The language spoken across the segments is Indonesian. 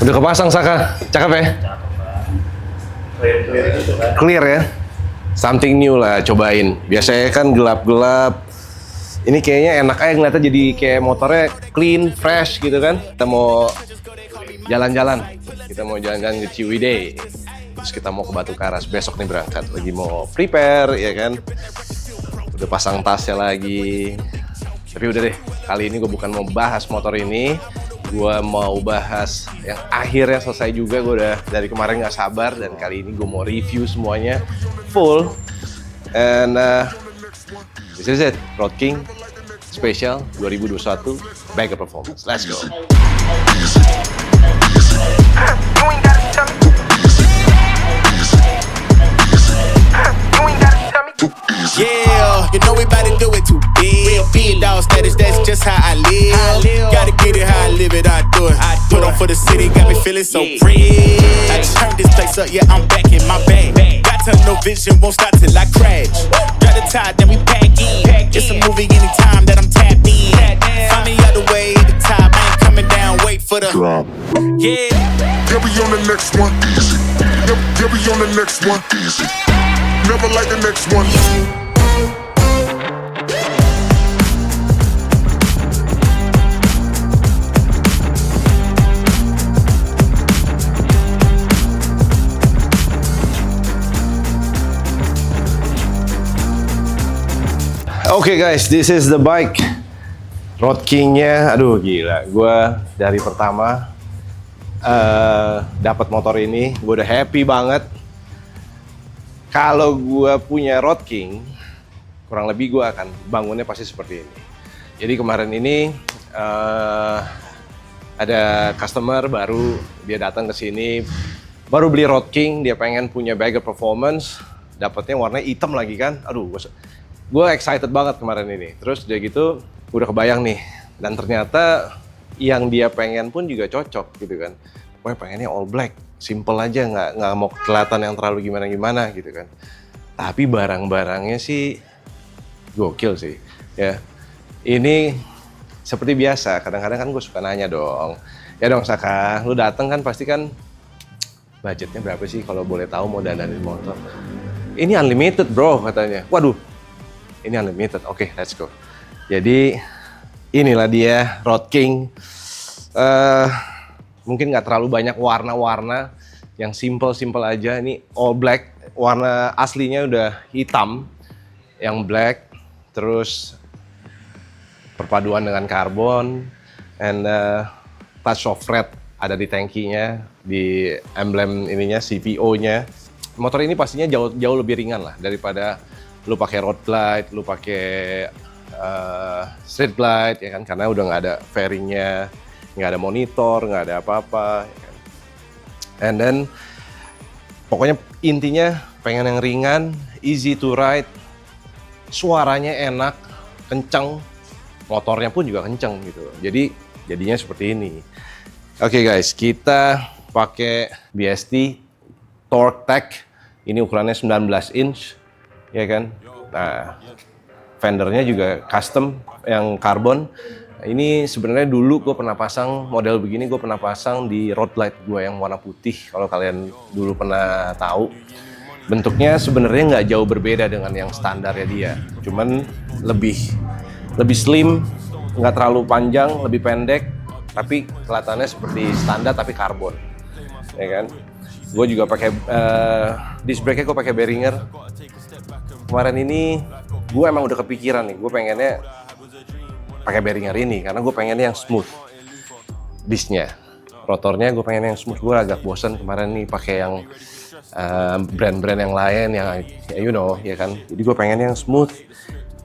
Udah kepasang Saka, cakep ya? Clear gitu kan. Clear ya? Something new lah, cobain. Biasanya kan gelap-gelap. Ini kayaknya enak aja ngeliatnya, jadi kayak motornya clean, fresh gitu kan. Kita mau jalan-jalan. Kita mau jalan-jalan ke Ciwidey. Terus kita mau ke Batu Karas. Besok nih berangkat. Lagi mau prepare, ya kan. Udah pasang tasnya lagi. Tapi udah deh, kali ini gue bukan mau bahas motor ini. Gue mau bahas yang akhirnya selesai juga. Gue udah dari kemarin gak sabar. Dan kali ini gue mau review semuanya full. And this is it, Road King Special 2021 Bagger Performance. Let's go. Yeah, you know we bout to do it too big. Real big dog status, that's just how I live. Gotta get it how I live it, I do it. Put on for the city, got me feeling so free. I just turned this place up, yeah, I'm back in my bag. Got tunnel vision, won't stop till I crash. Grab the tie, then we pack in. It's a movie anytime that I'm tapped in. Find me out the way, the top, I ain't coming down, wait for the drop. Yeah, Yeah, we on the next one. Yeah, we on the next one. Never like the next one. Oke guys, this is the bike. Road King-nya, aduh gila. Gue dari pertama dapat motor ini, gue udah happy banget. Kalau gue punya Road King, kurang lebih gue akan bangunnya pasti seperti ini. Jadi kemarin ini ada customer baru, dia datang ke sini, baru beli Road King, dia pengen punya Bagger Performance, dapatnya warnanya hitam lagi kan. Aduh, gue excited banget kemarin ini. Terus dia gitu, udah kebayang nih. Dan ternyata yang dia pengen pun juga cocok gitu kan. Pokoknya pengennya all black, simple aja, nggak mau kelihatan yang terlalu gimana-gimana gitu kan. Tapi barang-barangnya sih gokil sih. Ya, ini seperti biasa. Kadang-kadang kan gue suka nanya dong. Ya dong Saka, lu dateng kan pasti kan budgetnya berapa sih kalau boleh tahu mau dandanin motor? Ini unlimited bro katanya. Waduh. Ini unlimited, oke, let's go. Jadi inilah dia Road King. Mungkin nggak terlalu banyak warna-warna, yang simple aja. Ini all black, warna aslinya udah hitam, yang black. Terus perpaduan dengan karbon, and touch of red ada di tankinya, di emblem ininya, CVO-nya. Motor ini pastinya jauh lebih ringan lah daripada lu pakai road glide, lu pakai street glide, ya kan? Karena udah nggak ada fairingnya, nggak ada monitor, nggak ada apa-apa. Ya kan? And then, pokoknya intinya pengen yang ringan, easy to ride, suaranya enak, kenceng, motornya pun juga kenceng gitu. Jadi jadinya seperti ini. Oke guys, kita pakai BST Torque Tech. Ini ukurannya 19 inch. Ya kan, nah fendernya juga custom yang karbon. Ini sebenarnya dulu gue pernah pasang model begini, gue pernah pasang di road glide gue yang warna putih. Kalau kalian dulu pernah tahu, bentuknya sebenarnya nggak jauh berbeda dengan yang standarnya dia. Cuman lebih slim, nggak terlalu panjang, lebih pendek, tapi kelihatannya seperti standar tapi karbon. Ya kan, gue juga pakai disc brake-nya gue pakai Behringer. Kemarin ini gue emang udah kepikiran nih, gue pengennya pakai Behringer ini karena gue pengennya yang smooth disc-nya, rotornya gue pengen yang smooth. Gue agak bosan kemarin nih pakai yang brand-brand yang lain yang you know ya kan. Jadi gue pengen yang smooth,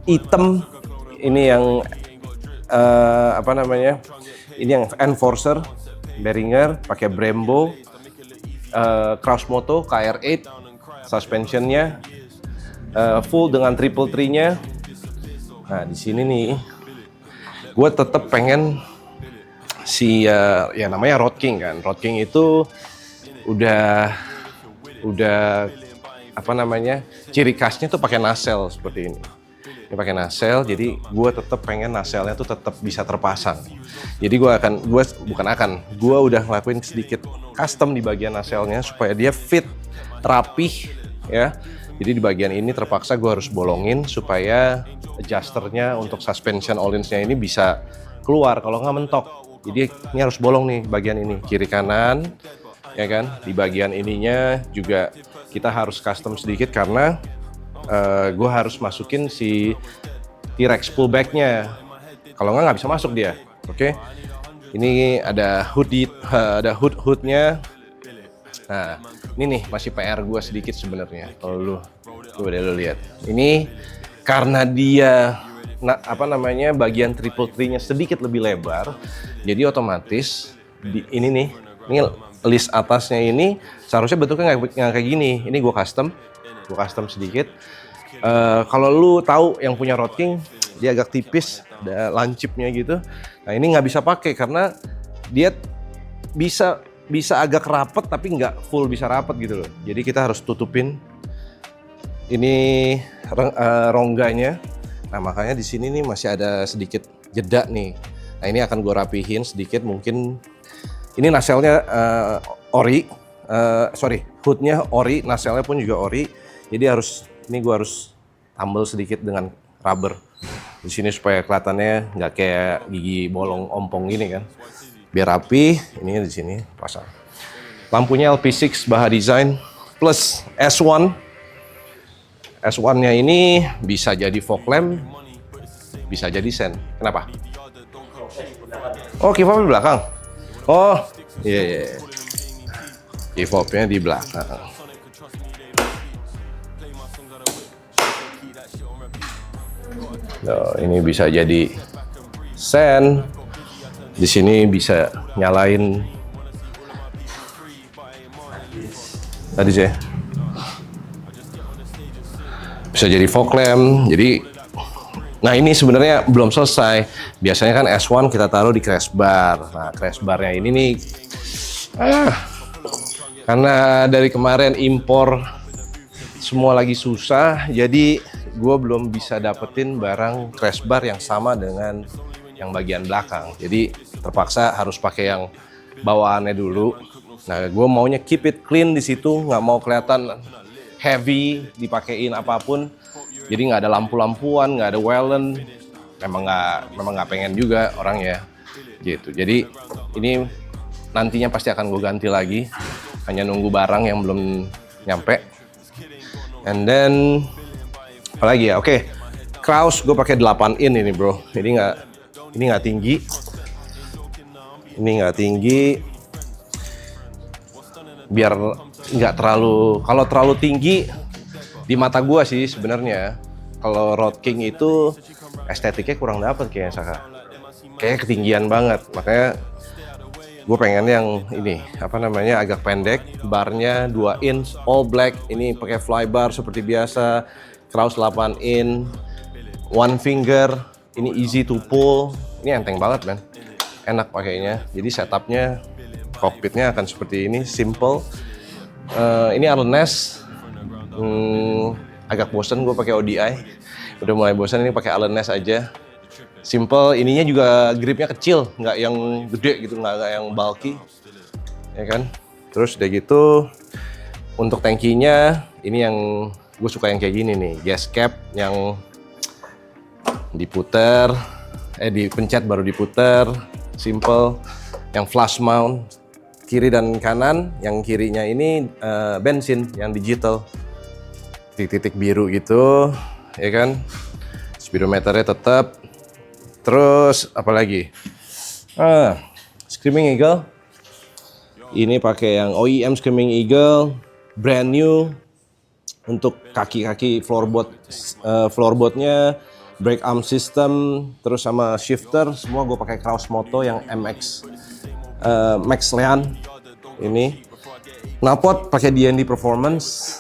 hitam. Ini yang apa namanya? Ini yang Enforcer Behringer, pakai Brembo, Crossmoto KR8, suspensionnya full dengan triple tree-nya. Nah di sini nih, gue tetap pengen si ya namanya Road King kan. Road King itu udah apa namanya, ciri khasnya tuh pakai nacelle seperti ini. Ini pakai nacelle, jadi gue tetap pengen nacelle-nya tuh tetap bisa terpasang. Jadi gue udah ngelakuin sedikit custom di bagian nacelle-nya supaya dia fit, rapih ya. Jadi di bagian ini terpaksa gue harus bolongin supaya adjusternya untuk suspension all-ins-nya ini bisa keluar, kalau nggak mentok. Jadi ini harus bolong nih bagian ini, kiri kanan, ya kan. Di bagian ininya juga kita harus custom sedikit karena gue harus masukin si T-Rex pullback-nya. Kalau nggak bisa masuk dia. Oke. Ini ada hood-nya. Nah, ini nih masih PR gue sedikit sebenarnya. Kalau lu lihat. Ini karena dia bagian triple tree-nya sedikit lebih lebar, jadi otomatis ini list atasnya ini seharusnya bentuknya nggak kayak gini. Ini gue custom sedikit. Kalau lu tahu yang punya Road King, dia agak tipis, ada lancipnya gitu. Nah ini nggak bisa pakai karena dia bisa agak rapet tapi nggak full bisa rapet gitu loh. Jadi kita harus tutupin ini rongganya. Nah makanya di sini nih masih ada sedikit jeda nih. Nah ini akan gue rapihin sedikit, mungkin ini nacelle-nya hood-nya ori, nacelle-nya pun juga ori. Jadi gue harus tambal sedikit dengan rubber di sini supaya kelihatannya nggak kayak gigi bolong ompong gini kan. Biar rapi, ini di sini pasang. Lampunya LP6 Baha Design plus S1. S1-nya ini bisa jadi fog lamp, bisa jadi sen. Kenapa? Oh, key fob di belakang. Oh, iya. Key fob-nya di belakang. Nah, ini bisa jadi sen. Di sini bisa nyalain tadi saya. Bisa jadi fog lamp. Jadi nah ini sebenarnya belum selesai. Biasanya kan S1 kita taruh di crash bar. Nah, crash barnya ini nih karena dari kemarin impor semua lagi susah, jadi gue belum bisa dapetin barang crash bar yang sama dengan yang bagian belakang. Jadi terpaksa harus pakai yang bawaannya dulu. Nah, gue maunya keep it clean di situ, nggak mau kelihatan heavy dipakein apapun. Jadi nggak ada lampu-lampuan, nggak ada wellen. Memang nggak pengen juga orangnya gitu. Jadi ini nantinya pasti akan gue ganti lagi. Hanya nunggu barang yang belum nyampe. And then apalagi ya? Oke. Kraus gue pakai 8 in ini, bro. Ini nggak tinggi. Ini nggak tinggi. Biar nggak terlalu, kalau terlalu tinggi di mata gue sih sebenarnya. Kalau Road King itu estetiknya kurang dapet kayaknya, Saka. Kayaknya ketinggian banget. Makanya gue pengen yang ini agak pendek, barnya 2 inch, all black. Ini pakai fly bar seperti biasa, Kraus 8 in, one finger. Ini easy to pull. Ini enteng banget, man. Enak pakainya. Jadi setupnya, cockpitnya akan seperti ini, simple. Ini armrest. Agak bosen gue pakai ODI. Udah mulai bosan, ini pakai armrest aja. Simple, ininya juga gripnya kecil, nggak yang gede gitu, nggak yang bulky, ya kan. Terus udah gitu, untuk tangkinya ini yang gue suka yang kayak gini nih, gas cap yang diputer, dipencet baru diputer, simple. Yang flush mount, kiri dan kanan. Yang kirinya ini bensin yang digital, titik-titik biru gitu, ya kan. Speedometernya tetap. Terus apalagi? Screaming Eagle. Ini pakai yang OEM Screaming Eagle, brand new. Untuk kaki-kaki floorboardnya, brake arm system, terus sama shifter, semua gue pakai Kraus Moto yang MX Max Leon. Ini knalpot pakai D&D Performance,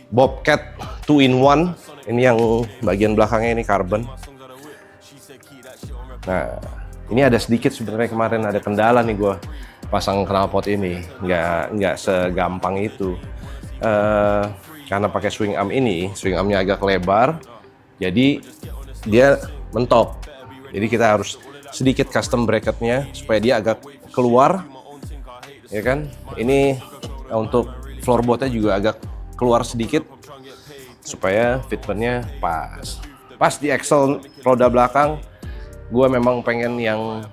Bobcat 2-in-1. Ini yang bagian belakangnya ini carbon. Nah, ini ada sedikit sebenarnya kemarin ada kendala nih gue pasang knalpot ini, nggak segampang itu. Karena pakai swing arm ini, swing armnya agak lebar, Jadi dia mentok. Jadi kita harus sedikit custom bracketnya supaya dia agak keluar, ya kan? Ini untuk floorboardnya juga agak keluar sedikit supaya fitmentnya pas. Pas di axle roda belakang, gue memang pengen yang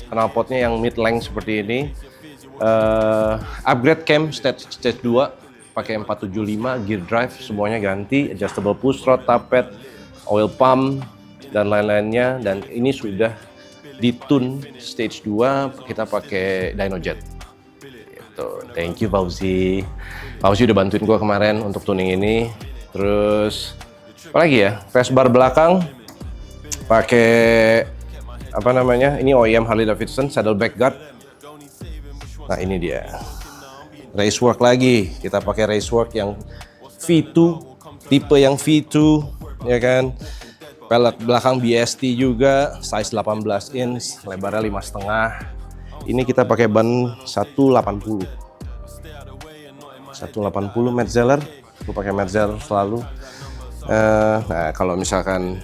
knalpotnya yang mid length seperti ini. Upgrade cam stage 2 pakai 475 gear drive, semuanya ganti, adjustable push rod, tappet, oil pump dan lain-lainnya. Dan ini sudah ditune stage 2, kita pakai Dynojet. Gitu. Thank you Fauzi. Fauzi udah bantuin gua kemarin untuk tuning ini. Terus apa lagi ya? Press bar belakang pakai apa namanya? Ini OEM Harley Davidson saddleback guard. Nah, ini dia. Racework lagi. Kita pakai racework yang V2, tipe yang V2, ya kan? Pelek belakang BST juga, size 18 inch, lebarnya 5,5. Ini kita pakai ban 180. 180 Metzeler. Gue pakai Metzeler selalu. Nah, kalau misalkan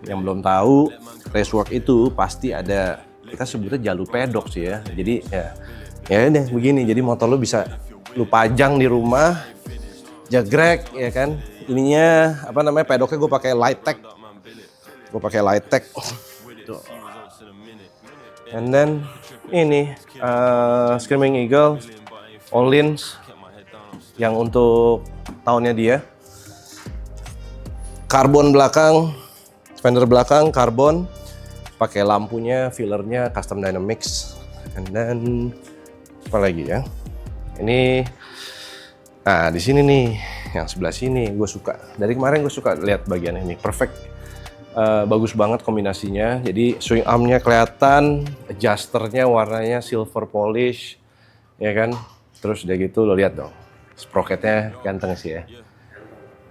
yang belum tahu, racework itu pasti ada, kita sebutnya jalur pedok sih ya. Jadi ya deh begini, jadi motor lu bisa lu pajang di rumah, jagrek ya kan. Ininya apa namanya, pedoknya gue pakai Lighttech. And then ini Screaming Eagle All-Ins yang untuk tahunnya dia. Karbon belakang, fender belakang karbon, pakai lampunya, fillernya Custom Dynamics. And then apa lagi ya? Ini, nah di sini nih, yang sebelah sini gue suka. Dari kemarin gue suka lihat bagian ini, perfect, bagus banget kombinasinya. Jadi swing armnya kelihatan, adjusternya warnanya silver polish, ya kan. Terus udah gitu lo lihat dong, sprocketnya ganteng sih ya,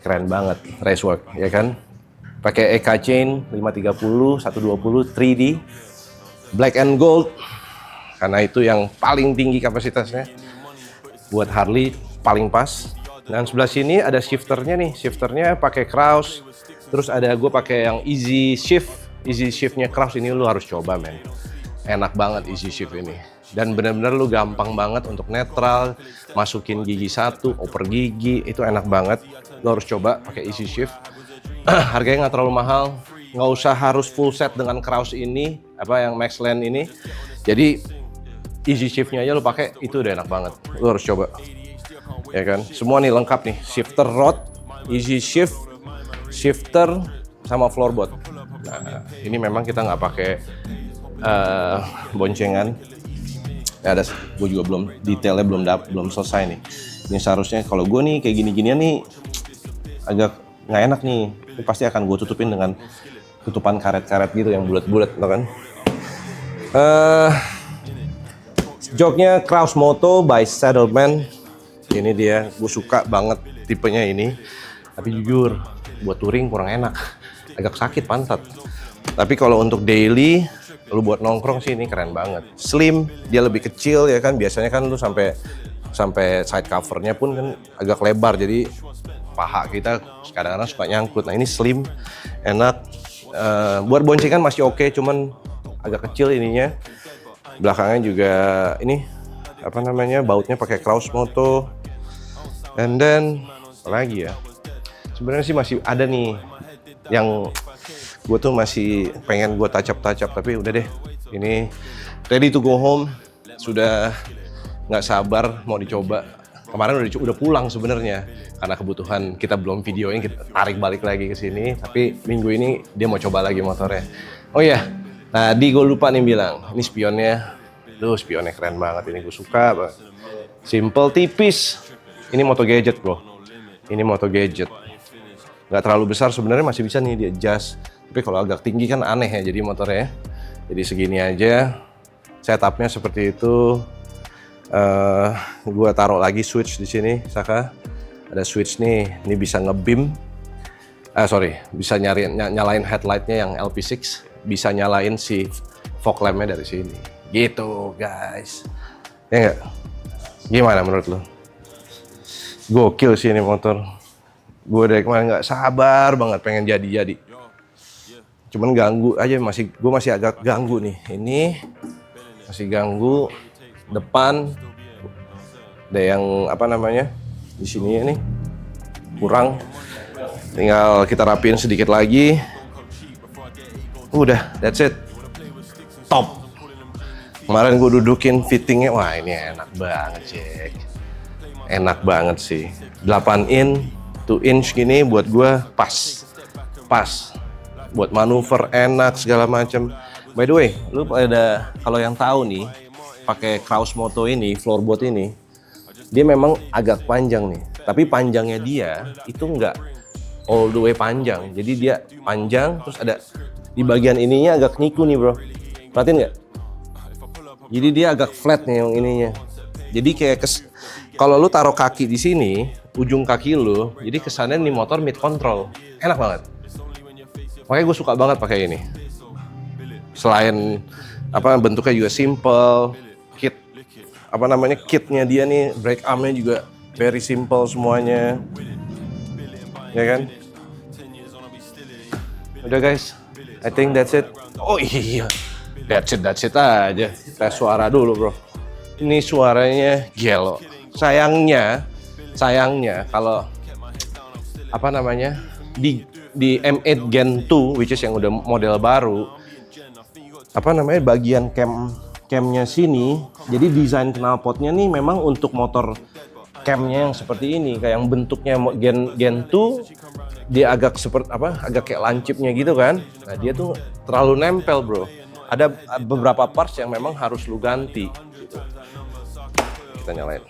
keren banget, racework, ya kan. Pakai EK chain 530, 120, 3D, black and gold. Karena itu yang paling tinggi kapasitasnya buat Harley, paling pas. Dan sebelah sini ada shifternya nih, shifternya pakai Kraus. Terus ada gue pakai yang easy shiftnya Kraus. Ini lu harus coba men, enak banget easy shift ini. Dan bener-bener lu gampang banget untuk netral, masukin gigi 1, oper gigi, itu enak banget. Lu harus coba pakai easy shift. Harganya nggak terlalu mahal, nggak usah harus full set dengan Kraus ini, apa yang Maxland ini. Jadi easy shiftnya aja lo pakai, itu udah enak banget. Lo harus coba, ya kan. Semua nih lengkap nih, shifter rod, easy shift, shifter, sama floorboard. Nah, ini memang kita nggak pakai boncengan. Ya, ada, gue juga belum detailnya belum selesai nih. Ini seharusnya kalau gue nih kayak gini-ginian nih agak nggak enak nih. Ini pasti akan gue tutupin dengan tutupan karet-karet gitu yang bulat-bulat, kan. Joknya Kraus Moto by Saddleman. Ini dia, gue suka banget tipenya ini. Tapi jujur, buat touring kurang enak, agak sakit pantat. Tapi kalau untuk daily, lu buat nongkrong sih ini keren banget. Slim, dia lebih kecil ya kan. Biasanya kan lu sampai side covernya pun kan agak lebar, jadi paha kita kadang-kadang suka nyangkut. Nah ini slim, enak. Buat boncengan masih oke, cuman agak kecil ininya. Belakangnya juga ini apa namanya, bautnya pakai Kraus Moto. And then apa lagi ya, sebenarnya sih masih ada nih yang gue tuh masih pengen gue touch up, tapi udah deh, ini ready to go home, sudah nggak sabar mau dicoba. Kemarin udah pulang sebenarnya karena kebutuhan kita belum videoin, kita tarik balik lagi ke sini. Tapi minggu ini dia mau coba lagi motornya. Oh iya, tadi gue lupa nih bilang, ini spionnya, spionnya keren banget, ini gue suka banget. Simple, tipis. Ini Moto Gadget bro, ini Moto Gadget. Nggak terlalu besar sebenarnya, masih bisa nih di adjust. Tapi kalau agak tinggi kan aneh ya jadi motornya. Jadi segini aja, setupnya seperti itu. Gua taruh lagi switch di sini, Saka. Ada switch nih, ini bisa nge-beam. Bisa nyalain headlightnya yang LP6, bisa nyalain si fog lampnya dari sini. Gitu guys. Ya nggak? Gimana menurut lo? Gokil sih ini motor. Gue dari kemarin nggak sabar banget pengen jadi. Cuman ganggu aja, gue masih agak ganggu nih. Ini masih ganggu depan. Ada yang apa namanya di sini nih kurang. Tinggal kita rapiin sedikit lagi. Udah, that's it. Top. Kemarin gue dudukin fittingnya, wah ini enak banget Jack. Enak banget sih. 8 in, 2 inch gini buat gue pas. Buat manuver enak segala macam. By the way, lu pada kalau yang tahu nih, pakai Kraus Moto ini, floorboard ini, dia memang agak panjang nih. Tapi panjangnya dia itu nggak all the way panjang. Jadi dia panjang, terus ada di bagian ininya agak niku nih bro. Perhatiin nggak? Jadi dia agak flat nih yang ininya. Jadi kayak kalau lu taruh kaki di sini, ujung kaki lu, jadi kesannya nih motor mid control. Enak banget. Makanya gue suka banget pakai ini. Selain apa bentuknya juga simple, kitnya dia nih, brake armnya juga very simple semuanya. Ya kan? Udah guys, I think that's it. Oh iya, that's it aja. Tes suara dulu bro. Ini suaranya gelo. Sayangnya kalau apa namanya di M8 Gen 2, which is yang udah model baru, apa namanya bagian camnya sini, jadi desain knalpotnya nih memang untuk motor camnya yang seperti ini, kayak yang bentuknya Gen 2 dia agak seperti apa, agak kayak lancipnya gitu kan. Nah dia tuh terlalu nempel bro. Ada beberapa parts yang memang harus lu ganti gitu. Kita nyalain.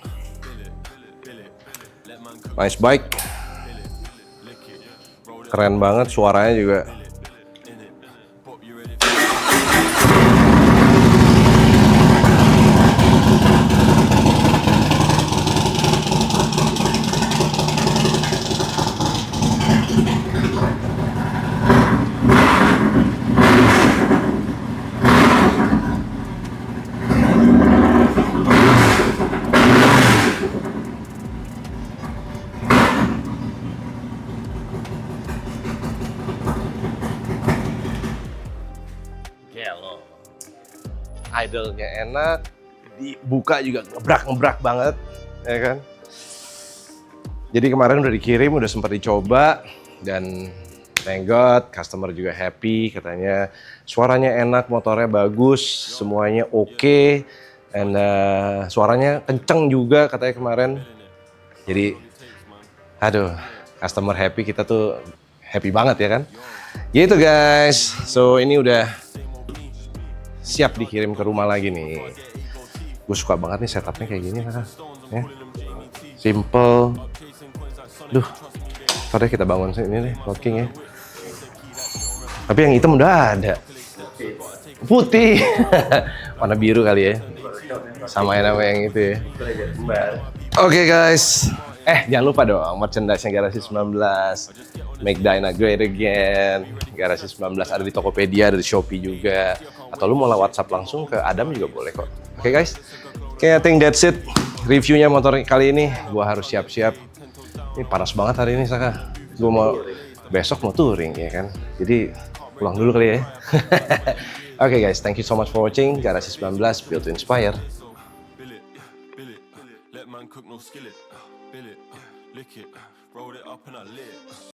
Nice bike. Keren banget, suaranya juga. Idle-nya enak, dibuka juga ngebrak banget, ya kan? Jadi kemarin udah dikirim, udah sempat dicoba, dan thank God, customer juga happy, katanya suaranya enak, motornya bagus, semuanya oke, dan suaranya kenceng juga katanya kemarin. Jadi, aduh, customer happy, kita tuh happy banget ya kan? Gitu guys, so ini udah siap dikirim ke rumah lagi nih. Gue suka banget nih setupnya kayak gini kan, ya. Simple. Duh, ntar deh kita bangun ini deh, locking ya. Tapi yang hitam udah ada. Putih. Warna biru kali ya. Sama yang itu ya. Oke guys. Jangan lupa dong merchandise-nya Garasi 19. Make Dyna Great Again. Garasi 19 ada di Tokopedia, ada di Shopee juga. Atau lu mau WhatsApp langsung ke Adam juga boleh kok. Oke guys. I think that's it. Reviewnya motor kali ini. Gua harus siap-siap. Ini panas banget hari ini Saka. Gua mau besok mau touring ya kan. Jadi pulang dulu kali ya. Oke guys, thank you so much for watching. Garasi 19 Built to Inspire. Let man cook no skillet. Bill it, lick it, roll it up and I lit it.